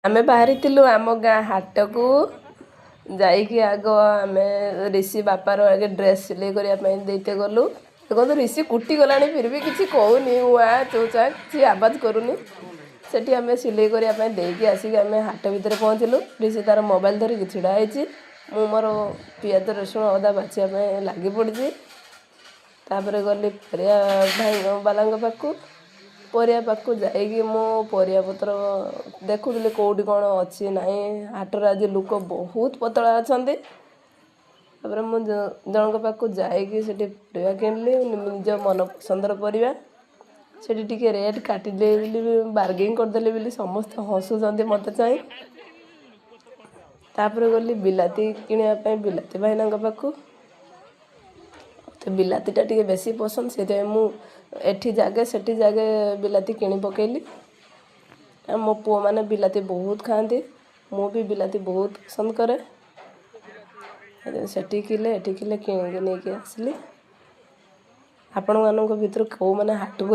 आमे बाहरी आम गाँ हाट को जाइकी आग आम ऋषि बापार आगे ड्रेस सिलाई करने देते गलु देखो ऋषि कुटी गला फिर भी किसी कहूनी उआ चौचा किसी आवाज करूनी सेठी आम सिलाई करने देकी आसिक आम हाट भितर पहुँचलु ऋषि तार मोबाइल धरिकी छिड़ाई मु मोर पियाज रसुण अदा बाछिया लगी पड़ी तापर गली परिया भाई बाला पाखु परिया पाखु जाइकी मो परिया पत्र देखुली कौटी कौन अच्छी ना हाटर आज लोक बहुत पतला अच्छा तापर मु जन पाखु जाइकी सेठी परिया किणली निज मन पसंदर परिया सेठी टिके रेट काटिदे बार्गेनिंग करदेले बोली समस्त हसुँच मत चाहे तापर गली बिलाती किणापी बिलाती भाईना पाखु तो बिलातीटा टी बेसी पसंद से मुझे जागे सेठी जागे बिलाती किणी पकेली मो पुओ मैंने बिलाती बहुत खाती मु भी बिलाती बहुत पसंद करे सेठी किले एठी किले किणी नहीं आसली आपण मान भर कौ मैंने हाट को